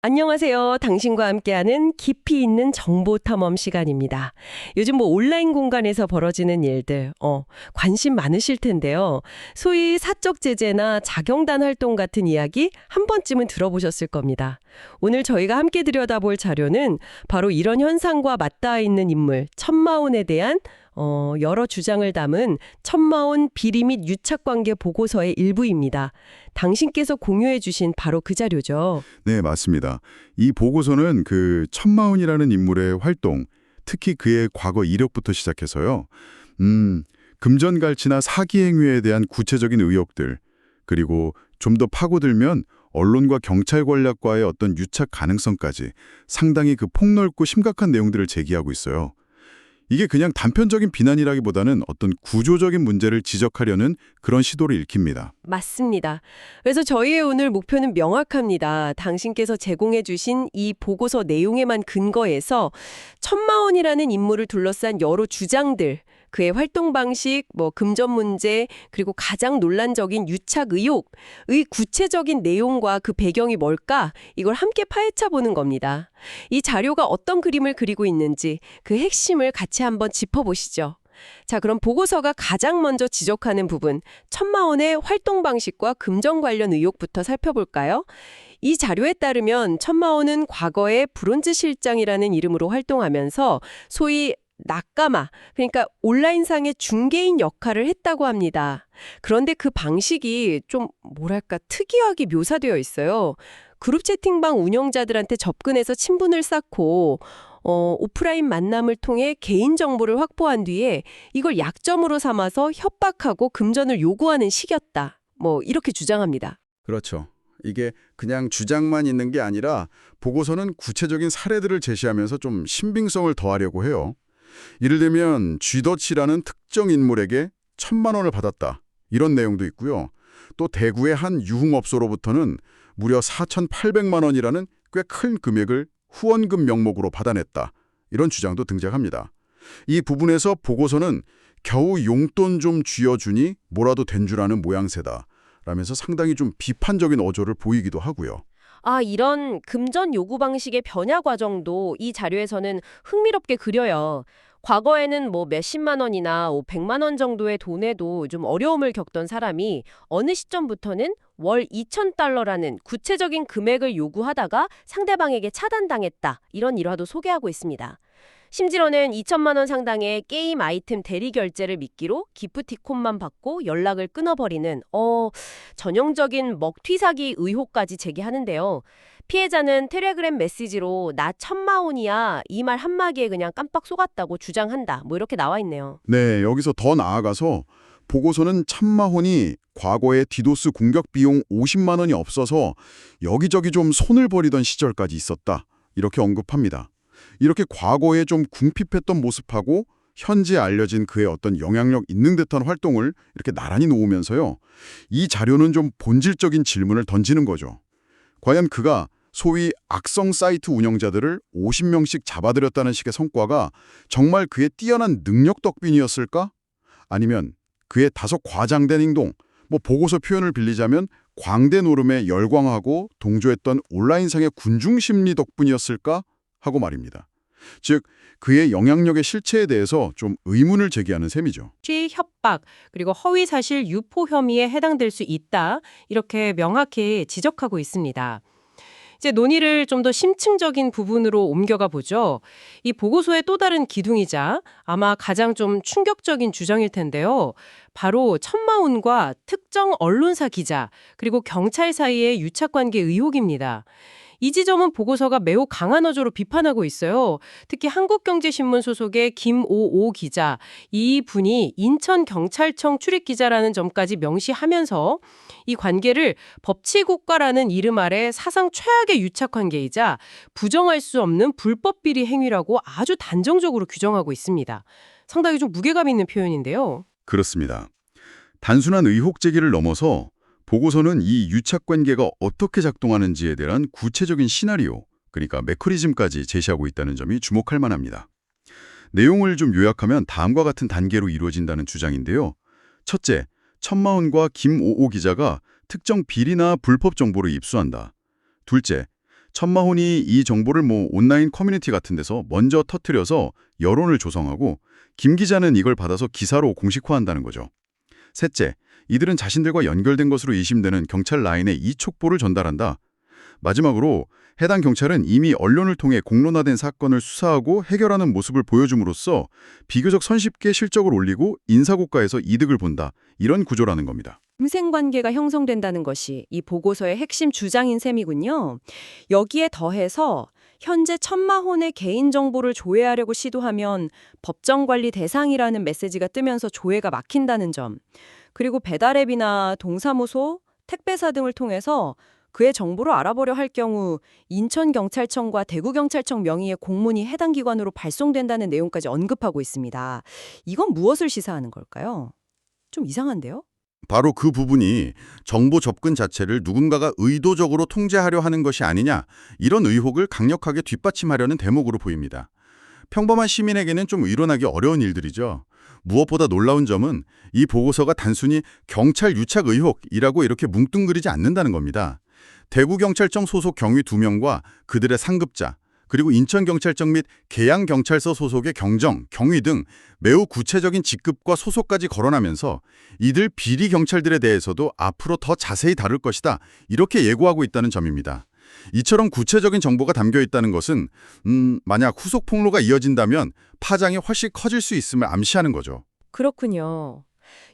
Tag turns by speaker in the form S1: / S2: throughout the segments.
S1: 안녕하세요. 당신과 함께하는 깊이 있는 정보 탐험 시간입니다. 요즘 온라인 공간에서 벌어지는 일들, 관심 많으실 텐데요. 소위 사적 제재나 자경단 활동 같은 이야기 한 번쯤은 들어보셨을 겁니다. 오늘 저희가 함께 들여다볼 자료는 바로 이런 현상과 맞닿아 있는 인물, 천마온에 대한 여러 주장을 담은 천마온 비리 및 유착관계 보고서의 일부입니다. 당신께서 공유해 주신 바로 그 자료죠.
S2: 네, 맞습니다. 이 보고서는 그 천마운이라는 인물의 활동, 특히 그의 과거 이력부터 시작해서요. 금전갈취나 사기 행위에 대한 구체적인 의혹들, 그리고 좀 더 파고들면 언론과 경찰 권력과의 어떤 유착 가능성까지 상당히 그 폭넓고 심각한 내용들을 제기하고 있어요. 이게 그냥 단편적인 비난이라기보다는 어떤 구조적인 문제를 지적하려는 그런 시도를 읽힙니다.
S1: 맞습니다. 그래서 저희의 오늘 목표는 명확합니다. 당신께서 제공해 주신 이 보고서 내용에만 근거해서 천마원이라는 인물을 둘러싼 여러 주장들, 그의 활동 방식, 금전 문제, 그리고 가장 논란적인 유착 의혹의 구체적인 내용과 그 배경이 뭘까? 이걸 함께 파헤쳐 보는 겁니다. 이 자료가 어떤 그림을 그리고 있는지 그 핵심을 같이 한번 짚어보시죠. 자, 그럼 보고서가 가장 먼저 지적하는 부분, 천마원의 활동 방식과 금전 관련 의혹부터 살펴볼까요? 이 자료에 따르면 천마원은 과거에 브론즈 실장이라는 이름으로 활동하면서 소위 낙가마, 그러니까 온라인상의 중개인 역할을 했다고 합니다. 그런데 그 방식이 좀 특이하게 묘사되어 있어요. 그룹 채팅방 운영자들한테 접근해서 친분을 쌓고 오프라인 만남을 통해 개인정보를 확보한 뒤에 이걸 약점으로 삼아서 협박하고 금전을 요구하는 식이었다. 이렇게 주장합니다.
S3: 그렇죠. 이게 그냥 주장만 있는 게 아니라 보고서는 구체적인 사례들을 제시하면서 좀 신빙성을 더하려고 해요. 예를 들면 쥐더치라는 특정 인물에게 1,000만 원을 받았다. 이런 내용도 있고요. 또 대구의 한 유흥업소로부터는 무려 4,800만 원이라는 꽤 큰 금액을 후원금 명목으로 받아냈다. 이런 주장도 등장합니다. 이 부분에서 보고서는 겨우 용돈 좀 쥐어주니 뭐라도 된 줄 아는 모양새다. 라면서 상당히 좀 비판적인 어조를 보이기도 하고요.
S1: 이런 금전 요구 방식의 변화 과정도 이 자료에서는 흥미롭게 그려요. 과거에는 몇십만 원이나 100만 원 정도의 돈에도 좀 어려움을 겪던 사람이 어느 시점부터는 월 2,000달러라는 구체적인 금액을 요구하다가 상대방에게 차단당했다. 이런 일화도 소개하고 있습니다. 심지어는 2천만 원 상당의 게임 아이템 대리 결제를 미끼로 기프티콘만 받고 연락을 끊어버리는 전형적인 먹튀 사기 의혹까지 제기하는데요. 피해자는 텔레그램 메시지로 나 천마온이야 이 말 한마디에 그냥 깜빡 속았다고 주장한다. 이렇게 나와 있네요.
S2: 네, 여기서 더 나아가서 보고서는 천마혼이 과거에 디도스 공격 비용 50만 원이 없어서 여기저기 좀 손을 버리던 시절까지 있었다. 이렇게 언급합니다. 이렇게 과거에 좀 궁핍했던 모습하고 현재 알려진 그의 어떤 영향력 있는 듯한 활동을 이렇게 나란히 놓으면서요. 이 자료는 좀 본질적인 질문을 던지는 거죠. 과연 그가 소위 악성 사이트 운영자들을 50명씩 잡아들였다는 식의 성과가 정말 그의 뛰어난 능력 덕분이었을까? 아니면 그의 다소 과장된 행동, 보고서 표현을 빌리자면 광대 노름에 열광하고 동조했던 온라인상의 군중 심리 덕분이었을까? 하고 말입니다. 즉, 그의 영향력의 실체에 대해서 좀 의문을 제기하는 셈이죠.
S4: 협박 그리고 허위사실 유포 혐의에 해당될 수 있다. 이렇게 명확히 지적하고 있습니다. 이제 논의를 좀 더 심층적인 부분으로 옮겨가 보죠. 이 보고서의 또 다른 기둥이자 아마 가장 좀 충격적인 주장일 텐데요. 바로 천마온과 특정 언론사 기자 그리고 경찰 사이의 유착관계 의혹입니다. 이 지점은 보고서가 매우 강한 어조로 비판하고 있어요. 특히 한국경제신문 소속의 김오오 기자, 이 분이 인천경찰청 출입기자라는 점까지 명시하면서 이 관계를 법치국가라는 이름 아래 사상 최악의 유착관계이자 부정할 수 없는 불법 비리 행위라고 아주 단정적으로 규정하고 있습니다. 상당히 좀 무게감 있는 표현인데요.
S2: 그렇습니다. 단순한 의혹 제기를 넘어서 보고서는 이 유착 관계가 어떻게 작동하는지에 대한 구체적인 시나리오, 그러니까 메커니즘까지 제시하고 있다는 점이 주목할 만합니다. 내용을 좀 요약하면 다음과 같은 단계로 이루어진다는 주장인데요. 첫째, 천마온과 김오오 기자가 특정 비리나 불법 정보를 입수한다. 둘째,
S3: 천마혼이 이 정보를 온라인 커뮤니티 같은 데서 먼저 터뜨려서 여론을 조성하고 김 기자는 이걸 받아서 기사로 공식화한다는 거죠. 셋째, 이들은 자신들과 연결된 것으로 의심되는 경찰 라인에 이 촉보를 전달한다. 마지막으로 해당 경찰은 이미 언론을 통해 공론화된 사건을 수사하고 해결하는 모습을 보여줌으로써 비교적 손쉽게 실적을 올리고 인사고과에서 이득을 본다. 이런 구조라는 겁니다.
S5: 금생관계가 형성된다는 것이 이 보고서의 핵심 주장인 셈이군요. 여기에 더해서 현재 천마혼의 개인정보를 조회하려고 시도하면 법정관리 대상이라는 메시지가 뜨면서 조회가 막힌다는 점, 그리고 배달앱이나 동사무소, 택배사 등을 통해서 그의 정보를 알아보려 할 경우 인천경찰청과 대구경찰청 명의의 공문이 해당 기관으로 발송된다는 내용까지 언급하고 있습니다. 이건 무엇을 시사하는 걸까요? 좀 이상한데요?
S3: 바로 그 부분이 정보 접근 자체를 누군가가 의도적으로 통제하려 하는 것이 아니냐, 이런 의혹을 강력하게 뒷받침하려는 대목으로 보입니다. 평범한 시민에게는 좀 의론하기 어려운 일들이죠. 무엇보다 놀라운 점은 이 보고서가 단순히 경찰 유착 의혹이라고 이렇게 뭉뚱그리지 않는다는 겁니다. 대구경찰청 소속 경위 2명과 그들의 상급자, 그리고 인천경찰청 및 계양경찰서 소속의 경정, 경위 등 매우 구체적인 직급과 소속까지 거론하면서 이들 비리 경찰들에 대해서도 앞으로 더 자세히 다룰 것이다, 이렇게 예고하고 있다는 점입니다. 이처럼 구체적인 정보가 담겨 있다는 것은 만약 후속 폭로가 이어진다면 파장이 훨씬 커질 수 있음을 암시하는 거죠.
S5: 그렇군요.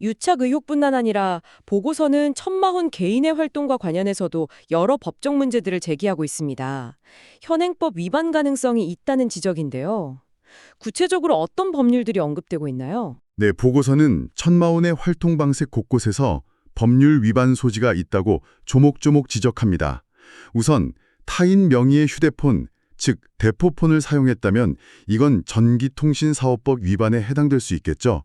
S5: 유착 의혹뿐만 아니라 보고서는 천마혼 개인의 활동과 관련해서도 여러 법적 문제들을 제기하고 있습니다. 현행법 위반 가능성이 있다는 지적인데요. 구체적으로 어떤 법률들이 언급되고 있나요?
S3: 네, 보고서는 천마혼의 활동 방식 곳곳에서 법률 위반 소지가 있다고 조목조목 지적합니다. 우선 타인 명의의 휴대폰, 즉 대포폰을 사용했다면 이건 전기통신사업법 위반에 해당될 수 있겠죠.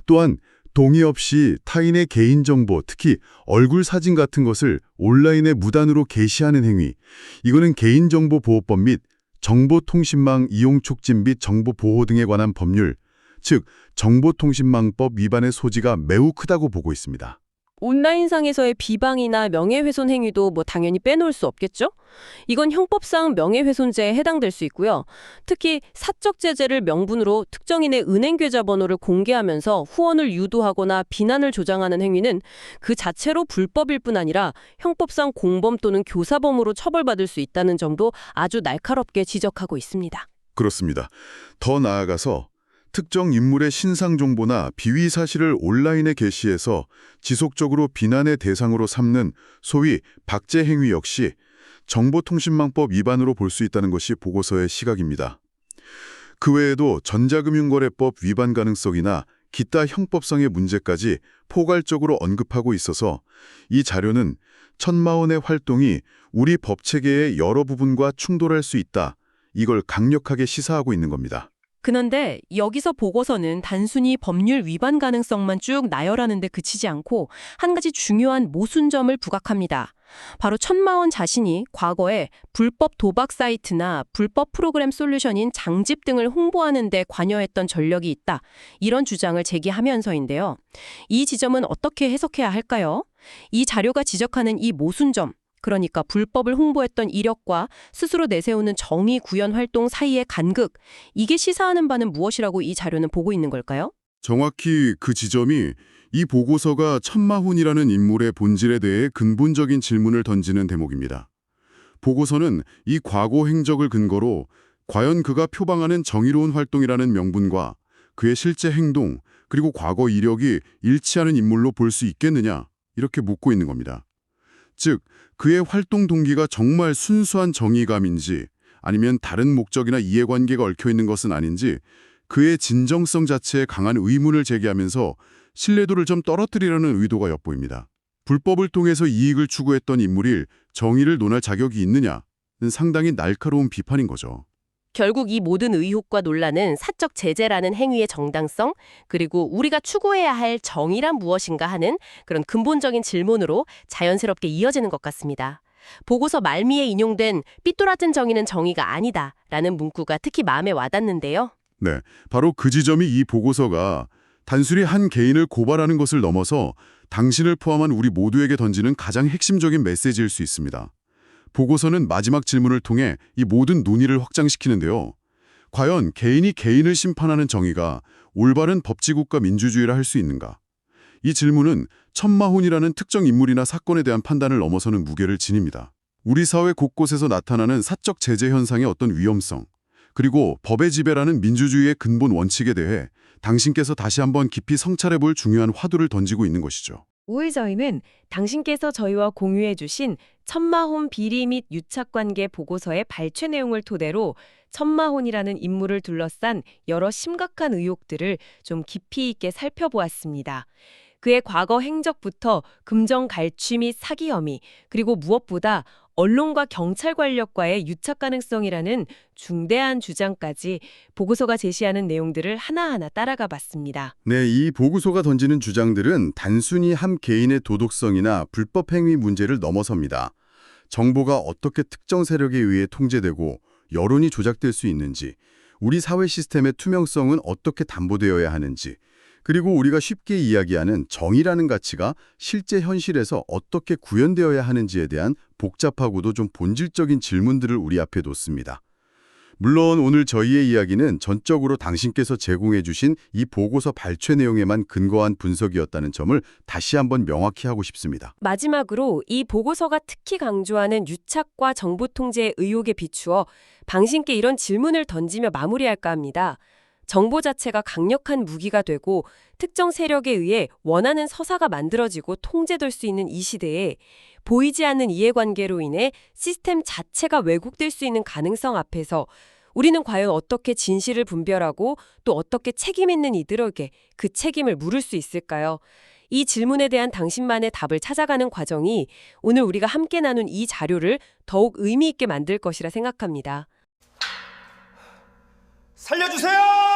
S3: 또한 동의 없이 타인의 개인정보, 특히 얼굴 사진 같은 것을 온라인에 무단으로 게시하는 행위, 이거는 개인정보보호법 및 정보통신망 이용 촉진 및 정보보호 등에 관한 법률, 즉 정보통신망법 위반의 소지가 매우 크다고 보고 있습니다.
S5: 온라인상에서의 비방이나 명예훼손 행위도 당연히 빼놓을 수 없겠죠? 이건 형법상 명예훼손죄에 해당될 수 있고요. 특히 사적 제재를 명분으로 특정인의 은행 계좌번호를 공개하면서 후원을 유도하거나 비난을 조장하는 행위는 그 자체로 불법일 뿐 아니라 형법상 공범 또는 교사범으로 처벌받을 수 있다는 점도 아주 날카롭게 지적하고 있습니다.
S3: 그렇습니다. 더 나아가서 특정 인물의 신상 정보나 비위 사실을 온라인에 게시해서 지속적으로 비난의 대상으로 삼는 소위 박제 행위 역시 정보통신망법 위반으로 볼 수 있다는 것이 보고서의 시각입니다. 그 외에도 전자금융거래법 위반 가능성이나 기타 형법상의 문제까지 포괄적으로 언급하고 있어서 이 자료는 천마원의 활동이 우리 법체계의 여러 부분과 충돌할 수 있다, 이걸 강력하게 시사하고 있는 겁니다.
S5: 그런데 여기서 보고서는 단순히 법률 위반 가능성만 쭉 나열하는 데 그치지 않고 한 가지 중요한 모순점을 부각합니다. 바로 천마원 자신이 과거에 불법 도박 사이트나 불법 프로그램 솔루션인 장집 등을 홍보하는 데 관여했던 전력이 있다, 이런 주장을 제기하면서인데요. 이 지점은 어떻게 해석해야 할까요? 이 자료가 지적하는 이 모순점, 그러니까 불법을 홍보했던 이력과 스스로 내세우는 정의 구현 활동 사이의 간극, 이게 시사하는 바는 무엇이라고 이 자료는 보고 있는 걸까요?
S3: 정확히 그 지점이 이 보고서가 천마훈이라는 인물의 본질에 대해 근본적인 질문을 던지는 대목입니다. 보고서는 이 과거 행적을 근거로 과연 그가 표방하는 정의로운 활동이라는 명분과 그의 실제 행동, 그리고 과거 이력이 일치하는 인물로 볼 수 있겠느냐, 이렇게 묻고 있는 겁니다. 즉, 그의 활동 동기가 정말 순수한 정의감인지 아니면 다른 목적이나 이해관계가 얽혀있는 것은 아닌지 그의 진정성 자체에 강한 의문을 제기하면서 신뢰도를 좀 떨어뜨리려는 의도가 엿보입니다. 불법을 통해서 이익을 추구했던 인물이 정의를 논할 자격이 있느냐는 상당히 날카로운 비판인 거죠.
S5: 결국 이 모든 의혹과 논란은 사적 제재라는 행위의 정당성, 그리고 우리가 추구해야 할 정의란 무엇인가 하는 그런 근본적인 질문으로 자연스럽게 이어지는 것 같습니다. 보고서 말미에 인용된 삐뚤어진 정의는 정의가 아니다 라는 문구가 특히 마음에 와닿는데요.
S3: 네, 바로 그 지점이 이 보고서가 단순히 한 개인을 고발하는 것을 넘어서 당신을 포함한 우리 모두에게 던지는 가장 핵심적인 메시지일 수 있습니다.
S2: 보고서는 마지막 질문을 통해 이 모든 논의를 확장시키는데요. 과연 개인이 개인을 심판하는 정의가 올바른 법치국가 민주주의라 할 수 있는가? 이 질문은 천마혼이라는 특정 인물이나 사건에 대한 판단을 넘어서는 무게를 지닙니다. 우리 사회 곳곳에서 나타나는 사적 제재 현상의 어떤 위험성, 그리고 법의 지배라는 민주주의의 근본 원칙에 대해 당신께서 다시 한번 깊이 성찰해볼 중요한 화두를 던지고 있는 것이죠.
S1: 오늘 저희는 당신께서 저희와 공유해 주신 천마혼 비리 및 유착관계 보고서의 발췌 내용을 토대로 천마혼이라는 인물을 둘러싼 여러 심각한 의혹들을 좀 깊이 있게 살펴보았습니다. 그의 과거 행적부터 금전 갈취 및 사기 혐의, 그리고 무엇보다 언론과 경찰 권력과의 유착 가능성이라는 중대한 주장까지 보고서가 제시하는 내용들을 하나하나 따라가 봤습니다.
S3: 네, 이 보고서가 던지는 주장들은 단순히 한 개인의 도덕성이나 불법 행위 문제를 넘어섭니다. 정보가 어떻게 특정 세력에 의해 통제되고 여론이 조작될 수 있는지, 우리 사회 시스템의 투명성은 어떻게 담보되어야 하는지, 그리고 우리가 쉽게 이야기하는 정의라는 가치가 실제 현실에서 어떻게 구현되어야 하는지에 대한 복잡하고도 좀 본질적인 질문들을 우리 앞에 뒀습니다. 물론 오늘 저희의 이야기는 전적으로 당신께서 제공해 주신 이 보고서 발췌 내용에만 근거한 분석이었다는 점을 다시 한번 명확히 하고 싶습니다.
S1: 마지막으로 이 보고서가 특히 강조하는 유착과 정보 통제의 의혹에 비추어 당신께 이런 질문을 던지며 마무리할까 합니다. 정보 자체가 강력한 무기가 되고 특정 세력에 의해 원하는 서사가 만들어지고 통제될 수 있는 이 시대에 보이지 않는 이해관계로 인해 시스템 자체가 왜곡될 수 있는 가능성 앞에서 우리는 과연 어떻게 진실을 분별하고 또 어떻게 책임 있는 이들에게 그 책임을 물을 수 있을까요? 이 질문에 대한 당신만의 답을 찾아가는 과정이 오늘 우리가 함께 나눈 이 자료를 더욱 의미 있게 만들 것이라 생각합니다.
S6: 살려주세요!